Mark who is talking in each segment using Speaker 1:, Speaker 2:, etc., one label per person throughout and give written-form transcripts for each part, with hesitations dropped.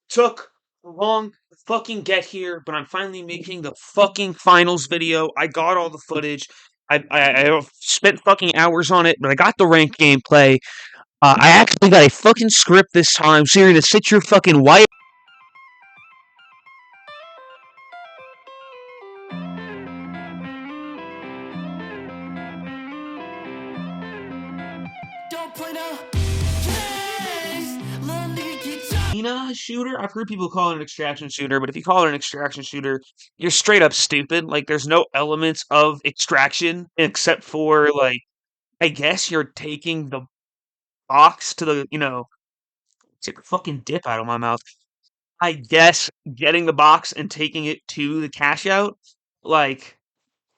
Speaker 1: Took long to fucking get here, but I'm finally making the fucking finals video. I got all the footage. I spent fucking hours on it, but I got the ranked gameplay. I actually got a fucking script this time, so you're gonna sit your fucking white.
Speaker 2: Don't play no games, little nigga get your
Speaker 1: Cheetah shooter. I've heard people call it an extraction shooter, but if you call it an extraction shooter, you're straight up stupid. Like, there's no elements of extraction except for, like, I guess you're taking the box to take a fucking dip out of my mouth. I guess getting the box and taking it to the cash out, like,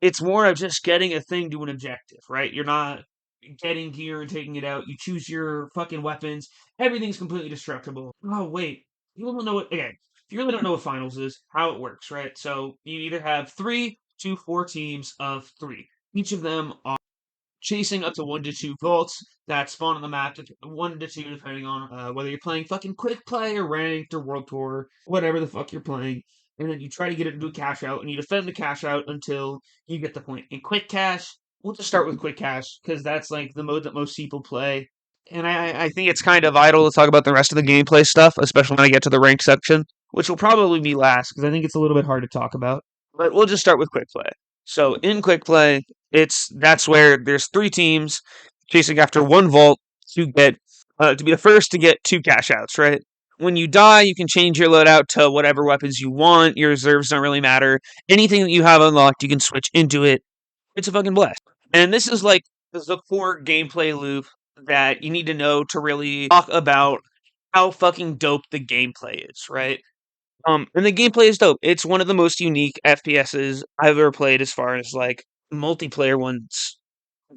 Speaker 1: it's more of just getting a thing to an objective, right? You're not getting gear and taking it out. You choose your fucking weapons. Everything's completely destructible. Oh, wait. People don't know what. Okay. If you really don't know what finals is, how it works, right? So you either have 3 to 4 teams of 3. Each of them are chasing up to 1 to 2 vaults that spawn on the map, 1 to 2, depending on whether you're playing fucking quick play or ranked or world tour, whatever the fuck you're playing. And then you try to get it into a cash out, and you defend the cash out until you get the point. In quick cash, we'll just start with quick cash because that's like the mode that most people play. And I think it's kind of idle to talk about the rest of the gameplay stuff, especially when I get to the ranked section, which will probably be last because I think it's a little bit hard to talk about. But we'll just start with quick play. So in quick play, that's where there's 3 teams chasing after 1 vault to get to be the first to get 2 cash outs, right? When you die, you can change your loadout to whatever weapons you want. Your reserves don't really matter. Anything that you have unlocked, you can switch into it. It's a fucking blast. And this is the core gameplay loop that you need to know to really talk about how fucking dope the gameplay is, right? And the gameplay is dope. It's one of the most unique FPSs I've ever played as far as like multiplayer ones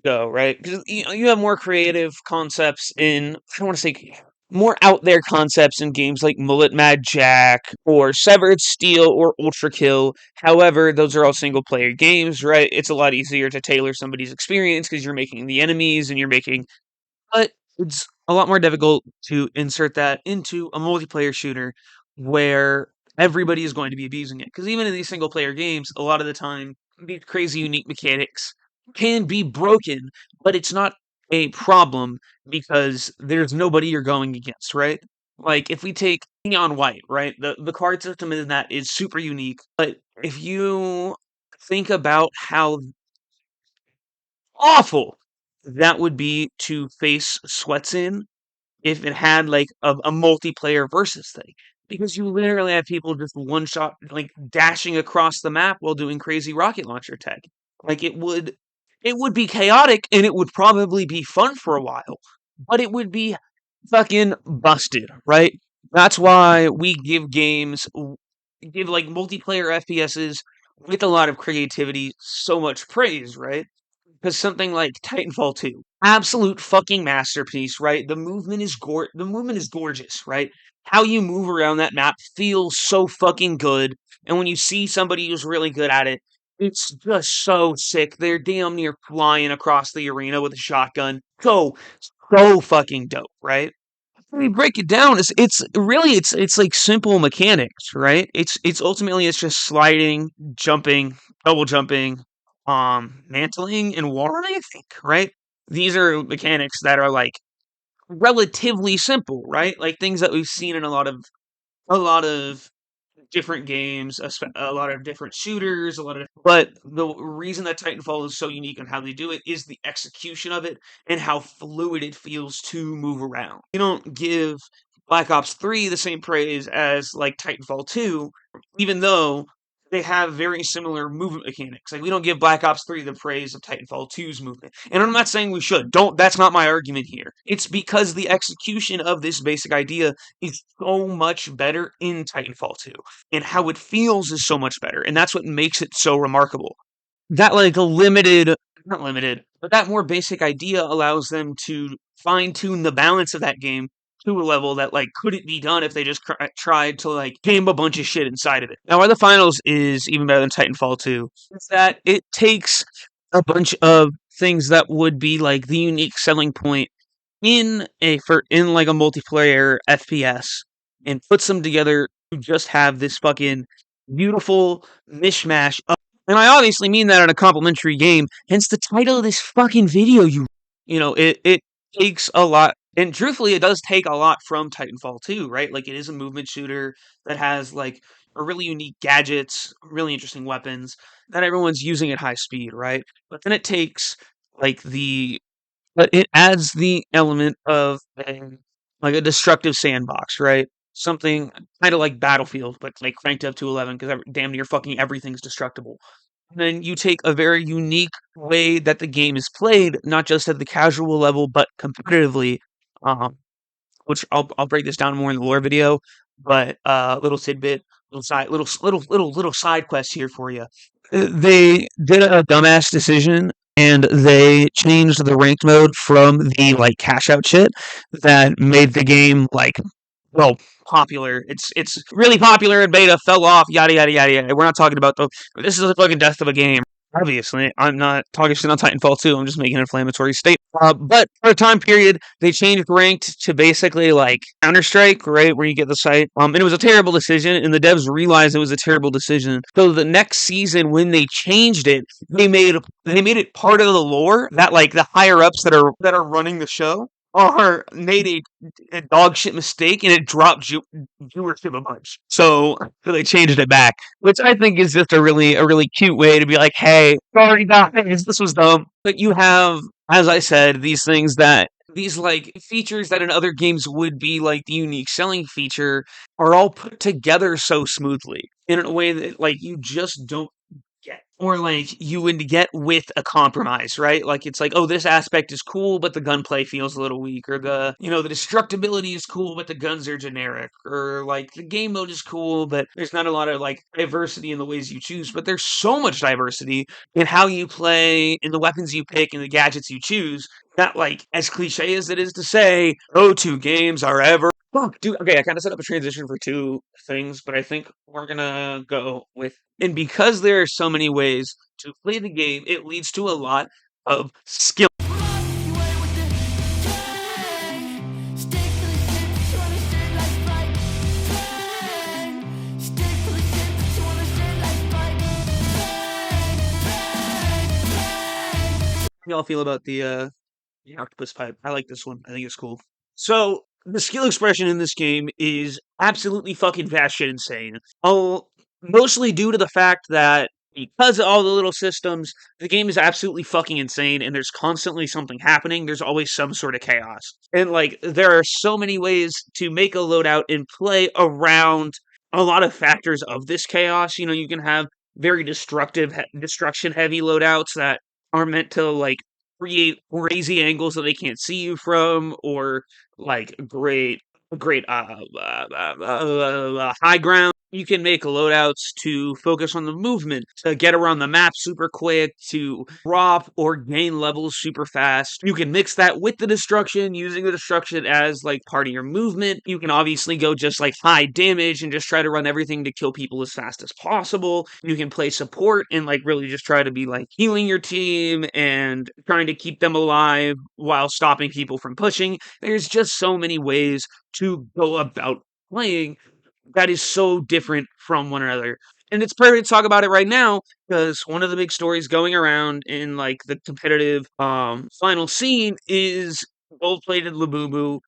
Speaker 1: go, right? Because you have more creative concepts in, I don't want to say more out there concepts in games like Mullet Mad Jack or Severed Steel or Ultra Kill. However, those are all single player games, right? It's a lot easier to tailor somebody's experience because you're making the enemies and you're making, but it's a lot more difficult to insert that into a multiplayer shooter where everybody is going to be abusing it. Because even in these single player games, a lot of the time, these crazy unique mechanics can be broken, but it's not a problem because there's nobody you're going against, right? Like if we take Neon White, right? The card system in that is super unique, but if you think about how awful that would be to face sweats in if it had like a multiplayer versus thing. Because you literally have people just one shot like dashing across the map while doing crazy rocket launcher tech. Like it would be chaotic and it would probably be fun for a while, but it would be fucking busted, right? That's why we give like multiplayer FPSs with a lot of creativity so much praise, right? Because something like Titanfall 2, absolute fucking masterpiece, right? The movement is gorgeous, right? How you move around that map feels so fucking good, and when you see somebody who's really good at it, it's just so sick. They're damn near flying across the arena with a shotgun. So fucking dope, right? When you break it down, it's like simple mechanics, right? It's ultimately it's just sliding, jumping, double jumping, mantling and warring, I think, right? These are mechanics that are like relatively simple, right? Like things that we've seen in a lot of different games, a lot of different shooters, but the reason that Titanfall is so unique on how they do it is the execution of it and how fluid it feels to move around. You don't give Black Ops 3 the same praise as like Titanfall 2, even though they have very similar movement mechanics. Like we don't give Black Ops 3 the praise of Titanfall 2's movement. And I'm not saying we should. Don't That's not my argument here. It's because the execution of this basic idea is so much better in Titanfall 2 and how it feels is so much better. And that's what makes it so remarkable. That like a limited, not limited, but that more basic idea allows them to fine tune the balance of that game to a level that like couldn't be done if they just tried to like game a bunch of shit inside of it. Now, why the finals is even better than Titanfall 2 is that it takes a bunch of things that would be like the unique selling point in like a multiplayer FPS and puts them together to just have this fucking beautiful mishmash of, and I obviously mean that in a complimentary game, hence the title of this fucking video. It takes a lot, and truthfully, it does take a lot from Titanfall 2, right? Like, it is a movement shooter that has, like, a really unique gadgets, really interesting weapons that everyone's using at high speed, right? But then it takes, like, but it adds the element of like a destructive sandbox, right? Something kind of like Battlefield, but like cranked up to 11 because damn near fucking everything's destructible. And then you take a very unique way that the game is played, not just at the casual level, but competitively. Um, which I'll break this down more in the lore video, but little tidbit, little side quest here for you. They did a dumbass decision and they changed the ranked mode from the like cash out shit that made the game like, well, popular. It's really popular in beta, fell off, yada yada yada yada. We're not talking about the this is the fucking death of a game. Obviously, I'm not talking shit on Titanfall 2. I'm just making an inflammatory statement. But for a time period, they changed ranked to basically like Counter Strike, right, where you get the site. And it was a terrible decision, and the devs realized it was a terrible decision. So the next season, when they changed it, they made it part of the lore that like the higher ups that are running the show are made a dog shit mistake and it dropped viewership a bunch. So they changed it back, which I think is just a really cute way to be like, hey, sorry guys, this was dumb. But you have, as I said, these like features that in other games would be like the unique selling feature are all put together so smoothly in a way that like you just don't get, or like you would get with a compromise, right? Like it's like, oh, this aspect is cool, but the gunplay feels a little weak, or the destructibility is cool, but the guns are generic, or like the game mode is cool, but there's not a lot of like diversity in the ways you choose. But there's so much diversity in how you play, in the weapons you pick, and the gadgets you choose. That like, as cliche as it is to say, no two games are ever. Fuck, dude. Okay, I kind of set up a transition for two things, but I think we're gonna go with. And because there are so many ways to play the game, it leads to a lot of skill. How y'all feel about the octopus pipe? I like this one. I think it's cool. So the skill expression in this game is absolutely fucking batshit insane. Oh, mostly due to the fact that because of all the little systems, the game is absolutely fucking insane, and there's constantly something happening. There's always some sort of chaos, and like there are so many ways to make a loadout and play around a lot of factors of this chaos. You can have very destruction heavy loadouts that are meant to like create crazy angles that they can't see you from, or like great high ground. You can make loadouts to focus on the movement, to get around the map super quick, to drop or gain levels super fast. You can mix that with the destruction, using the destruction as like part of your movement. You can obviously go just like high damage and just try to run everything to kill people as fast as possible. You can play support and like really just try to be like healing your team and trying to keep them alive while stopping people from pushing. There's just so many ways to go about playing that is so different from one another. And it's perfect to talk about it right now because one of the big stories going around in like the competitive final scene is gold-plated Labubu,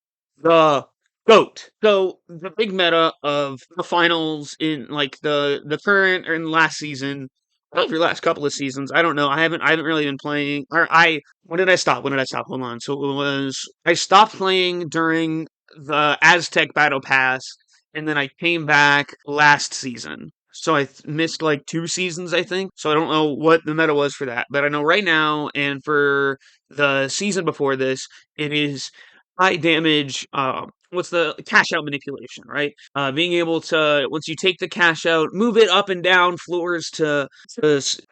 Speaker 1: the goat. So the big meta of the finals in like the current or in last season, or your last couple of seasons, I don't know. I haven't really been playing. Or I when did I stop? When did I stop? Hold on. So it was I stopped playing during the Aztec Battle Pass, and then I came back last season. So I missed like 2 seasons, I think. So I don't know what the meta was for that, but I know right now and for the season before this, it is high damage. What's the cash out manipulation, right? Being able to, once you take the cash out, move it up and down floors to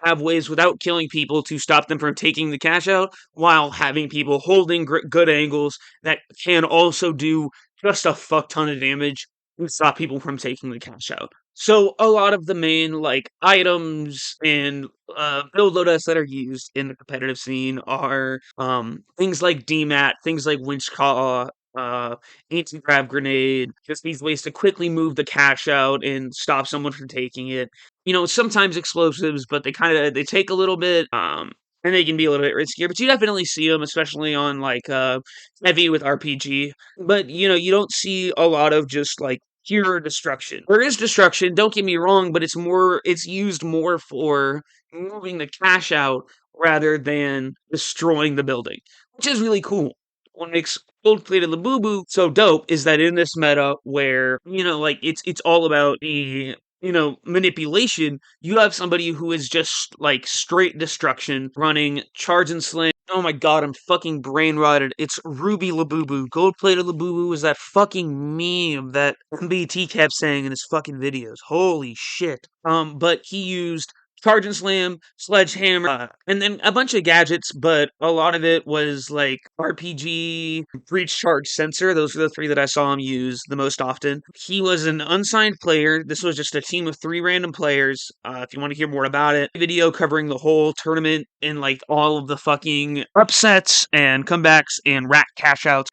Speaker 1: have ways without killing people to stop them from taking the cash out, while having people holding good angles that can also do just a fuck ton of damage to stop people from taking the cash out. So a lot of the main like items and build loadouts that are used in the competitive scene are things like DMAT, things like winch call, uh, anti-grav grenade, just these ways to quickly move the cash out and stop someone from taking it. Sometimes explosives, but they take a little bit, and they can be a little bit riskier. But you definitely see them, especially on like heavy with RPG. But you don't see a lot of just like pure destruction. There is destruction, don't get me wrong, but it's used more for moving the cash out rather than destroying the building, which is really cool. What makes Gold Plated Labubu so dope is that in this meta where, like it's all about the manipulation, you have somebody who is just like straight destruction running charge and slam. Oh my god, I'm fucking brain rotted. It's Ruby Labubu. Gold Plated Labubu is that fucking meme that MBT kept saying in his fucking videos. Holy shit. But he used Charge and Slam, Sledgehammer, and then a bunch of gadgets, but a lot of it was like RPG, Breach Charge Sensor. Those are the three that I saw him use the most often. He was an unsigned player. This was just a team of 3 random players. If you want to hear more about it, video covering the whole tournament and like all of the fucking upsets and comebacks and rat cash outs.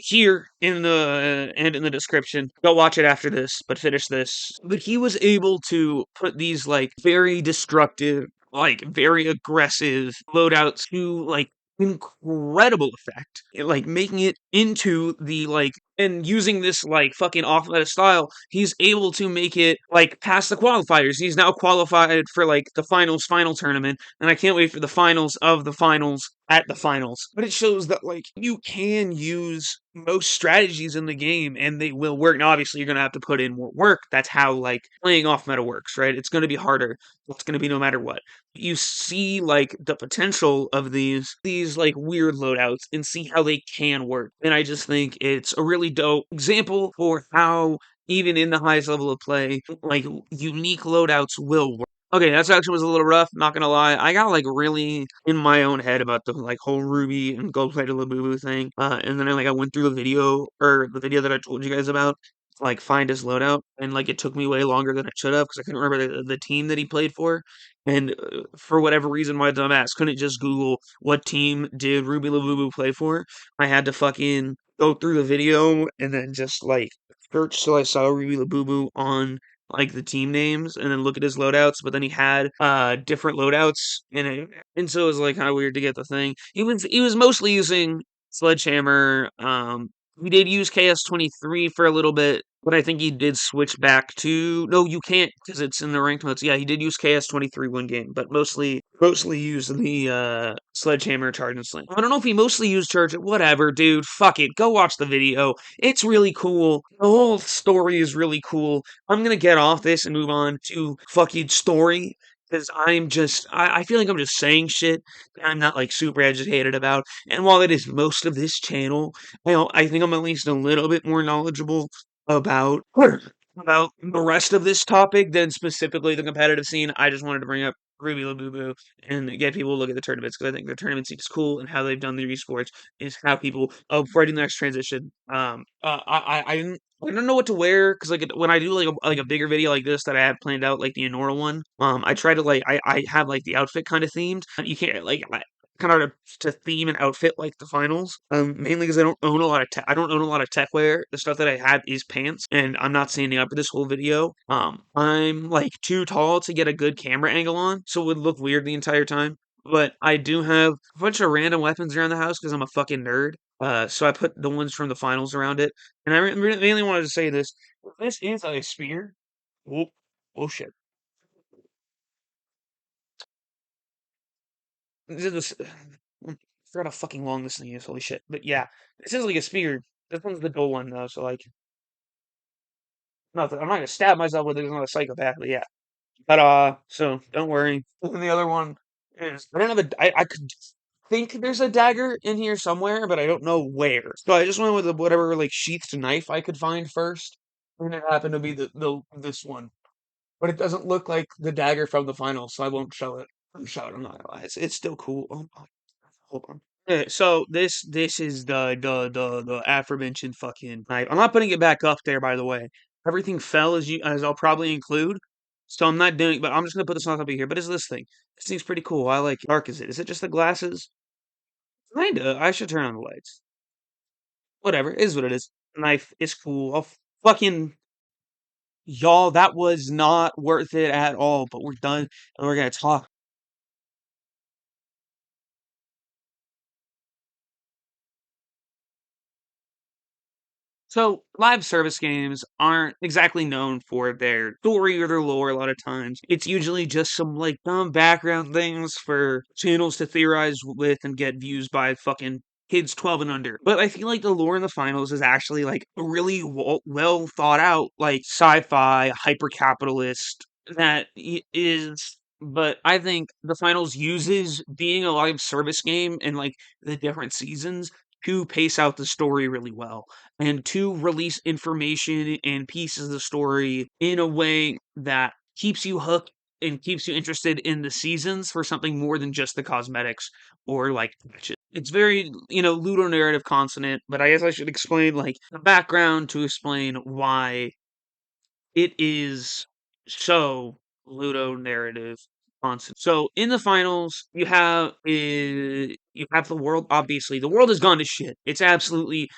Speaker 1: Here in the and in the description. Go watch it after this, but finish this. But he was able to put these like very destructive, like very aggressive loadouts to like incredible effect. Like making it into the like and using this like fucking off meta style, he's able to make it like past the qualifiers. He's now qualified for like the final tournament, and I can't wait for the finals of the finals at the finals. But it shows that like you can use most strategies in the game and they will work. Now obviously you're gonna have to put in more work. That's how like playing off meta works, right? It's gonna be harder. It's gonna be no matter what. You see like the potential of these like weird loadouts and see how they can work. And I just think it's a really dope example for how even in the highest level of play, like unique loadouts will work. Okay, that section was a little rough, not gonna lie. I got like really in my own head about the like whole Ruby and Gold Plated Labubu thing. And then I went through the video that I told you guys about, to, like find his loadout, and like it took me way longer than it should have because I couldn't remember the team that he played for. And for whatever reason, my dumbass couldn't just Google what team did Ruby Labubu play for. I had to fucking go through the video and then just like search till I saw Ruby Labubu on like the team names and then look at his loadouts, but then he had different loadouts in it. And so it was like kind of weird to get the thing. He was mostly using Sledgehammer. He did use KS-23 for a little bit, but I think he did switch back to no, you can't because it's in the ranked modes. Yeah, he did use KS-23 one game, but mostly used the Sledgehammer Charge and Slam. I don't know if he mostly used Charge. Whatever, dude. Fuck it. Go watch the video. It's really cool. The whole story is really cool. I'm gonna get off this and move on to fucking story because I feel like I'm just saying shit that I'm not like super educated about. And while it is most of this channel, I think I'm at least a little bit more knowledgeable about about the rest of this topic than specifically the competitive scene. I just wanted to bring up Ruby Labubu and get people to look at the tournaments because I think the tournament scene is cool and how they've done their esports is how people writing the next transition. I don't know what to wear because like when I do like a bigger video like this that I have planned out like the Enora one, I try to like I have like the outfit kind of themed. You can't like kind of to theme an outfit like the finals. Mainly because I don't own a lot of I don't own a lot of tech wear. The stuff that I have is pants, and I'm not standing up for this whole video. I'm like too tall to get a good camera angle on, so it would look weird the entire time. But I do have a bunch of random weapons around the house because I'm a fucking nerd. So I put the ones from the finals around it, and I mainly wanted to say this. This is a spear. Oh, oh shit. This, I forgot how fucking long this thing is. Holy shit! But yeah, this is like a spear. This one's the dull one though, so like, I'm not gonna stab myself with it. I'm not a psychopath, but yeah. But so don't worry. And the other one is I don't have a. I could think there's a dagger in here somewhere, but I don't know where. So I just went with whatever like sheathed knife I could find first, and it happened to be the this one. But it doesn't look like the dagger from the final, so I won't show it. I'll show it. I'm not gonna lie. It's still cool. Oh, hold on. Okay, so this is the aforementioned fucking knife. I'm not putting it back up there, by the way. Everything fell as I'll probably include. So I'm not doing, but I'm just gonna put this on top of here. But it's this thing. This thing's pretty cool. I like it. Dark is it? Is it just the glasses? Kinda. I should turn on the lights. Whatever, it is what it is. Knife is cool. I'll fucking y'all, that was not worth it at all, but we're done and we're gonna talk. So, live service games aren't exactly known for their story or their lore a lot of times. It's usually just some like dumb background things for channels to theorize with and get views by fucking kids 12 and under. But I feel like the lore in the finals is actually like a really well thought out, like sci-fi, hyper capitalist is. But I think the finals uses being a live service game and like the different seasons to pace out the story really well and to release information and pieces of the story in a way that keeps you hooked and keeps you interested in the seasons for something more than just the cosmetics or like matches. It's very, ludo narrative consonant, but I guess I should explain like the background to explain why it is so ludo narrative constant. So in the finals, you have the world. Obviously, the world has gone to shit. It's absolutely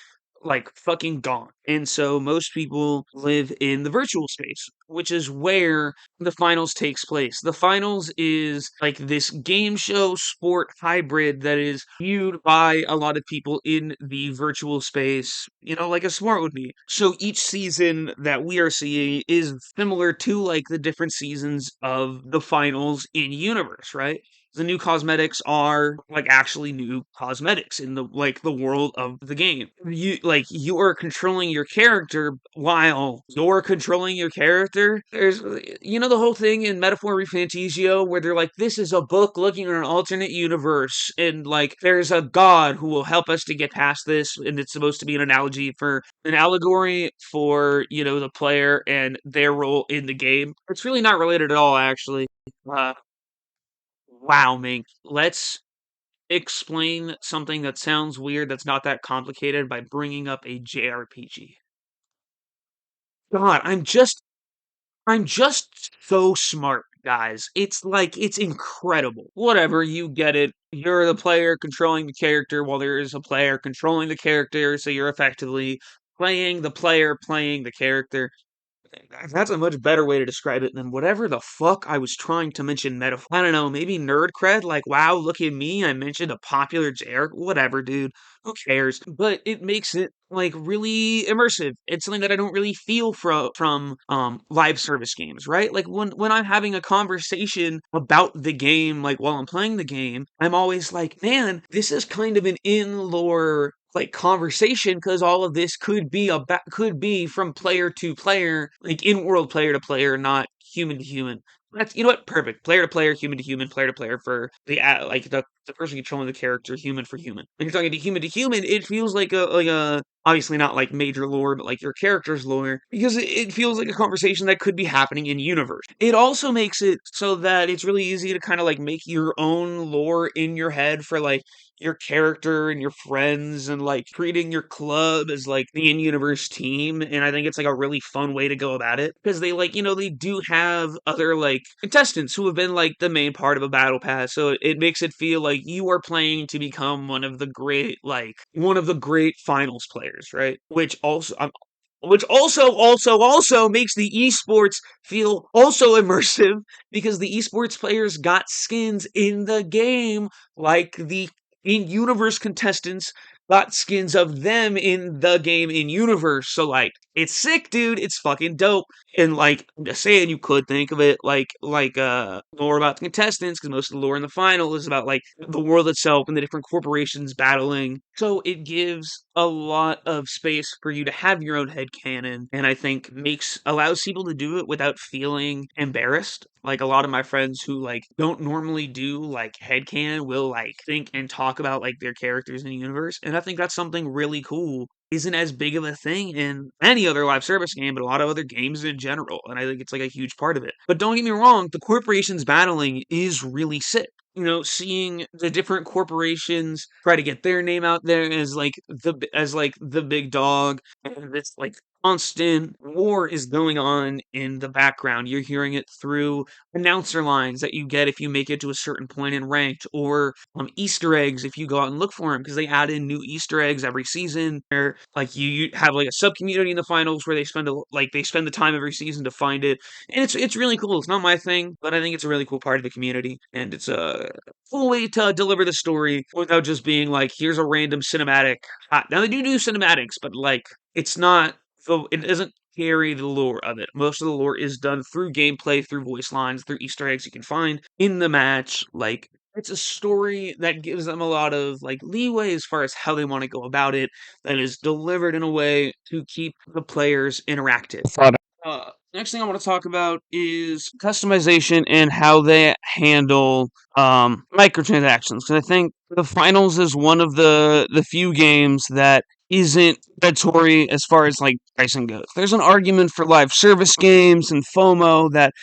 Speaker 1: like fucking gone. And so most people live in the virtual space, which is where the finals takes place. The finals is like this game show sport hybrid that is viewed by a lot of people in the virtual space, like a sport would be. So each season that we are seeing is similar to like the different seasons of the finals in universe, right? The new cosmetics are like actually new cosmetics in the world of the game. You are controlling your character while you're controlling your character. There's the whole thing in Metaphor Refantasio where they're like, this is a book looking at an alternate universe, and like there's a god who will help us to get past this, and it's supposed to be an allegory for the player and their role in the game. It's really not related at all, actually. Uh, Wow, Mink. Let's explain something that sounds weird that's not that complicated by bringing up a JRPG. God, I'm just so smart, guys. It's like it's incredible. Whatever, you get it. You're the player controlling the character while there is a player controlling the character, so you're effectively playing the player playing the character. That's a much better way to describe it than whatever the fuck I was trying to mention metaphor. I don't know, maybe nerd cred? Like, wow, look at me. I mentioned a popular JR. Whatever, dude. Who cares? But it makes it like really immersive. It's something that I don't really feel from live service games, right? Like when I'm having a conversation about the game, like while I'm playing the game, I'm always like, man, this is kind of an in lore like conversation because all of this could be from player to player, like in world player to player, not human to human. That's what, perfect. Player to player, human to player for like the person controlling the character, human for human. When you're talking to human, it feels like a obviously not like major lore, but like your character's lore, because it feels like a conversation that could be happening in universe. It also makes it so that it's really easy to kind of like make your own lore in your head for like your character and your friends and like treating your club as like the in-universe team. And I think it's like a really fun way to go about it because they like they do have other like contestants who have been like the main part of a battle pass, so it makes it feel like you are playing to become one of the great finals players, right? Which also makes the esports feel also immersive because the esports players got skins in the game, like the in universe contestants got skins of them in the game in universe. So like it's sick, dude. It's fucking dope. And like I'm just saying, you could think of it like lore about the contestants, because most of the lore in the final is about like the world itself and the different corporations battling. So it gives a lot of space for you to have your own head canon, and I think makes allows people to do it without feeling embarrassed. Like a lot of my friends who like don't normally do like headcanon will like think and talk about like their characters in the universe. And I think that's something really cool. Isn't as big of a thing in any other live service game, but a lot of other games in general. And I think it's like a huge part of it. But don't get me wrong, the corporations battling is really sick. Seeing the different corporations try to get their name out there as like the big dog, and this like constant war is going on in the background. You're hearing it through announcer lines that you get if you make it to a certain point in ranked, or Easter eggs if you go out and look for them, because they add in new Easter eggs every season. Where like you have like a sub community in the finals where they spend the time every season to find it, and it's really cool. It's not my thing, but I think it's a really cool part of the community, and it's a cool way to deliver the story without just being like, here's a random cinematic. Now they do cinematics, but like it's not so it doesn't carry the lore of it. Most of the lore is done through gameplay, through voice lines, through Easter eggs you can find in the match. Like it's a story that gives them a lot of like leeway as far as how they want to go about it. That is delivered in a way to keep the players interactive. Next thing I want to talk about is customization and how they handle microtransactions. Because I think the finals is one of the few games that isn't predatory as far as like pricing goes. There's an argument for live service games and FOMO that,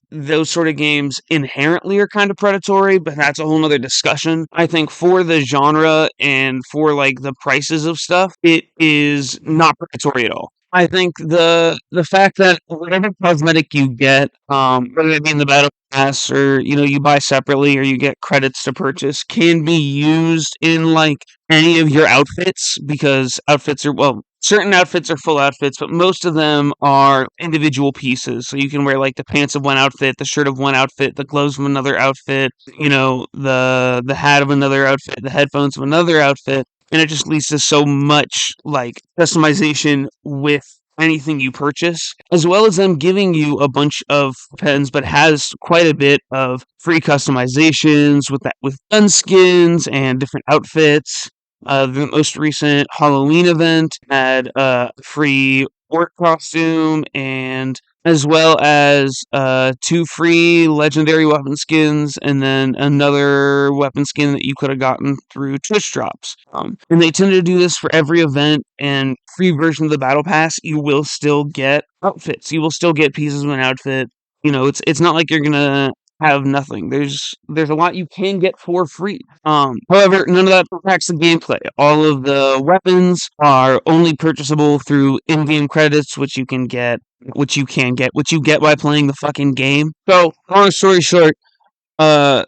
Speaker 1: those sort of games inherently are kind of predatory, but that's a whole nother discussion. I think for the genre and for like the prices of stuff, it is not predatory at all. I think the fact that whatever cosmetic you get, whether it be in the battle pass or you buy separately or you get credits to purchase, can be used in like any of your outfits, because outfits are, well, certain outfits are full outfits, but most of them are individual pieces. So you can wear like the pants of one outfit, the shirt of one outfit, the gloves of another outfit, the hat of another outfit, the headphones of another outfit, and it just leads to so much like customization with anything you purchase, as well as them giving you a bunch of pens, but has quite a bit of free customizations with gun skins and different outfits. The most recent Halloween event had a free orc costume, and as well as two free legendary weapon skins, and then another weapon skin that you could have gotten through Twitch drops. And they tend to do this for every event, and free version of the battle pass, you will still get outfits. You will still get pieces of an outfit. It's not like you're gonna have nothing. There's a lot you can get for free. However, none of that impacts the gameplay. All of the weapons are only purchasable through in-game credits, which you get by playing the fucking game. So, long story short, the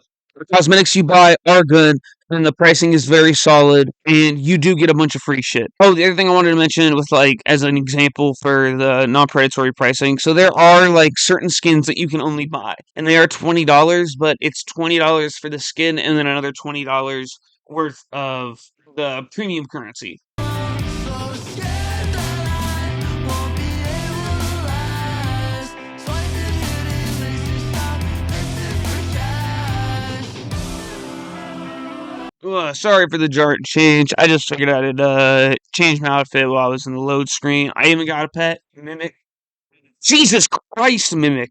Speaker 1: cosmetics you buy are good, and the pricing is very solid, and you do get a bunch of free shit. Oh, the other thing I wanted to mention with like as an example for the non-predatory pricing, so there are like certain skins that you can only buy, and they are $20, but it's $20 for the skin, and then another $20 worth of the premium currency.
Speaker 2: So scared that I won't be able to last. Swiping hidden places, stop missing for
Speaker 1: Sorry for the jar change. I just figured I'd change my outfit while I was in the load screen. I even got a pet mimic. Jesus Christ, mimic.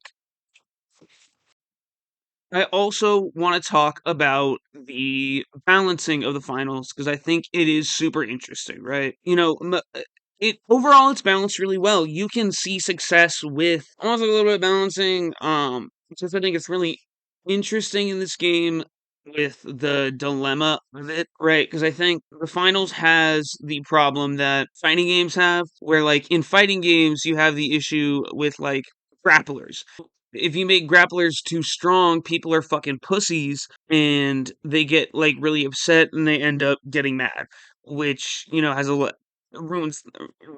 Speaker 1: I also want to talk about the balancing of the finals because I think it is super interesting, right? It overall it's balanced really well. You can see success with almost a little bit of balancing. Just I think it's really interesting in this game with the dilemma of it, right? Because I think the finals has the problem that fighting games have, where like in fighting games you have the issue with like grapplers. If you make grapplers too strong, people are fucking pussies and they get like really upset and they end up getting mad, which, has ruins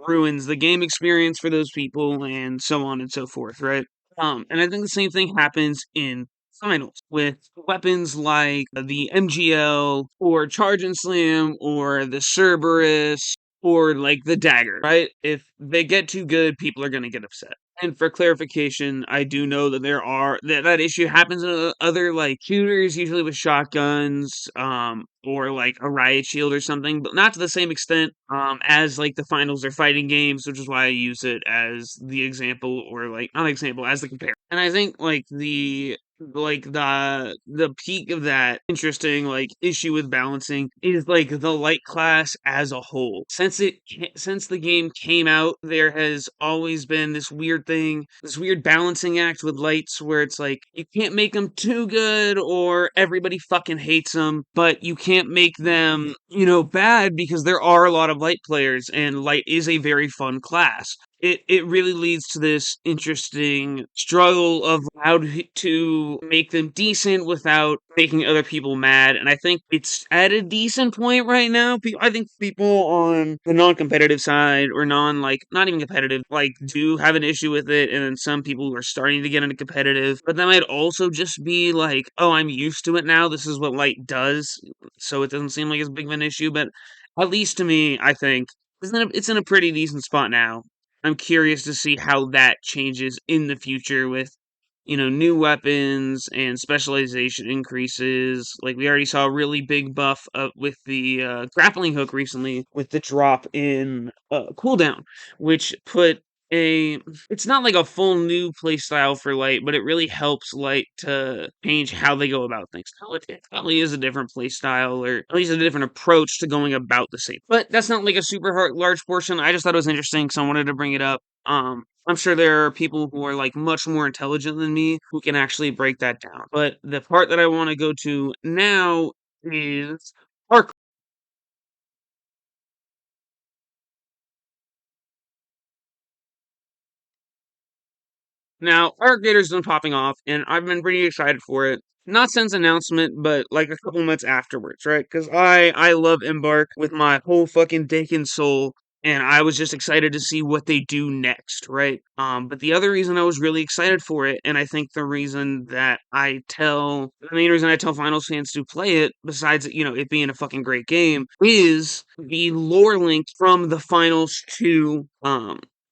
Speaker 1: ruins the game experience for those people and so on and so forth, right? And I think the same thing happens in finals with weapons like the MGL or Charge and Slam or the Cerberus or like the dagger, right? If they get too good, people are going to get upset. And for clarification, I do know that that issue happens in other like shooters, usually with shotguns, or like a riot shield or something, but not to the same extent, as like the finals are fighting games, which is why I use it as the example, or like not example, as the compare. And I think the peak of that interesting like issue with balancing is like the light class as a whole. Since the game came out, there has always been this weird balancing act with lights where it's like you can't make them too good or everybody fucking hates them, but you can't make them bad because there are a lot of light players and light is a very fun class. it really leads to this interesting struggle of how to make them decent without making other people mad. And I think it's at a decent point right now. I think people on the non-competitive side or like not even competitive like do have an issue with it, and then some people who are starting to get into competitive. But that might also just be like, oh, I'm used to it now. This is what light does, so it doesn't seem like as big of an issue. But at least to me, I think it's in a pretty decent spot now. I'm curious to see how that changes in the future with, new weapons and specialization increases. Like we already saw a really big buff with the grappling hook recently with the drop in cooldown, which put a it's not like a full new playstyle for Light, but it really helps Light to change how they go about things. Now, it probably is a different playstyle, or at least a different approach to going about the same. But that's not like a super large portion. I just thought it was interesting, so I wanted to bring it up. I'm sure there are people who are like much more intelligent than me who can actually break that down. But the part that I want to go to now is arc. Now, Arc Gator's been popping off, and I've been pretty excited for it. Not since announcement, but like a couple months afterwards, right? Because I love Embark with my whole fucking dick and soul, and I was just excited to see what they do next, right? But the other reason I was really excited for it, and I think the main reason I tell Finals fans to play it, besides it being a fucking great game, is the lore link from the finals to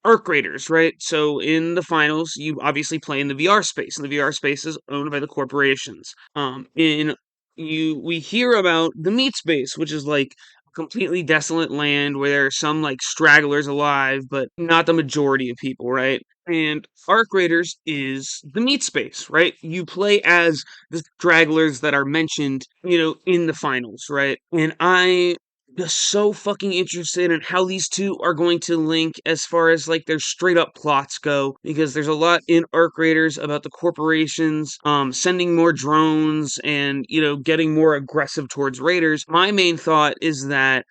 Speaker 1: Arc Raiders, right? So in the finals, you obviously play in the VR space, and the VR space is owned by the corporations. In you we hear about the meat space, which is like a completely desolate land where there are some like stragglers alive, but not the majority of people, right? And Arc Raiders is the meat space, right? You play as the stragglers that are mentioned, in the finals, right? And I just so fucking interested in how these two are going to link as far as like their straight up plots go, because there's a lot in Arc Raiders about the corporations sending more drones and getting more aggressive towards raiders. My main thought is that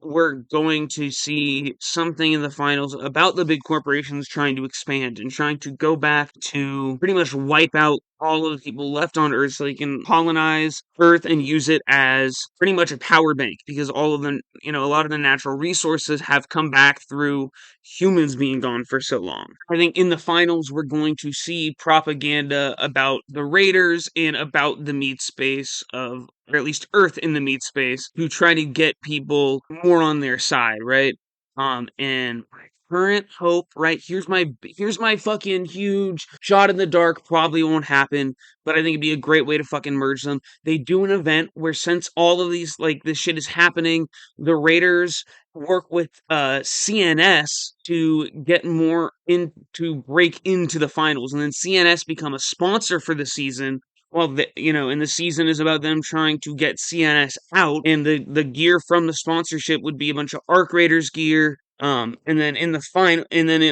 Speaker 1: we're going to see something in the finals about the big corporations trying to expand and trying to go back to pretty much wipe out all of the people left on Earth so they can colonize Earth and use it as pretty much a power bank, because all of the, a lot of the natural resources have come back through humans being gone for so long. I think in the finals, we're going to see propaganda about the Raiders and about the meat space of, or at least Earth in the meat space, to try to get people more on their side, right? And my current hope, right? Here's my fucking huge shot in the dark. Probably won't happen, but I think it'd be a great way to fucking merge them. They do an event where, since all of these like this shit is happening, the Raiders work with CNS to get more in to break into the finals, and then CNS become a sponsor for the season. Well, and the season is about them trying to get CNS out, and the gear from the sponsorship would be a bunch of Arc Raiders gear. And then in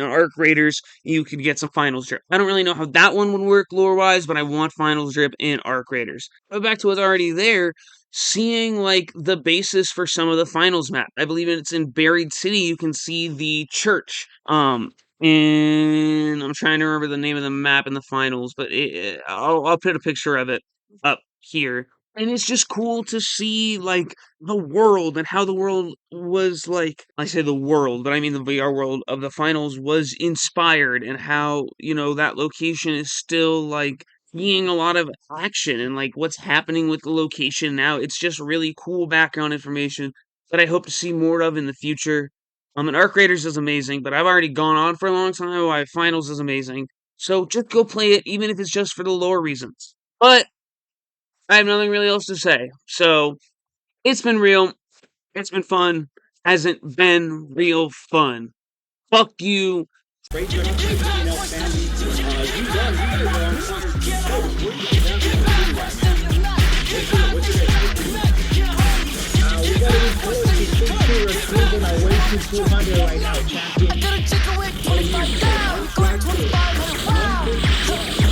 Speaker 1: Arc Raiders, you could get some Finals drip. I don't really know how that one would work lore wise, but I want Finals drip in Arc Raiders. But back to what's already there, seeing like the basis for some of the Finals map. I believe it's in Buried City. You can see the church. And I'm trying to remember the name of the map in the finals, but I'll put a picture of it up here. And it's just cool to see like the world and how the world was like. I say the world, but I mean the VR world of the finals was inspired, and how that location is still like seeing a lot of action and like what's happening with the location now. It's just really cool background information that I hope to see more of in the future. And Arc Raiders is amazing, but I've already gone on for a long time why Finals is amazing. So just go play it, even if it's just for the lore reasons. But I have nothing really else to say. So it's been real. It's been fun. Hasn't been real fun. Fuck you.
Speaker 3: Great job, family. You done. You did well. What's your we got to report to Cheetah recruiting our way to 200 right now, champion. I got a chicken with 25 down. Go at 25 with a pound. I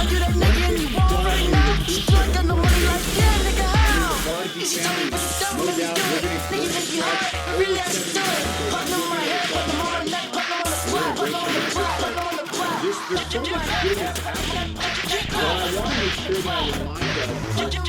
Speaker 3: do that nigga and you won't right now. So I got no money like, yeah, nigga, how? If you tell me what you don't, let me do it. Nigga think you hot, really I should do it. Put them on my head, put them on my neck, put them on the spot, put them on the there's so much goodness happening, but I want to make sure that I remind us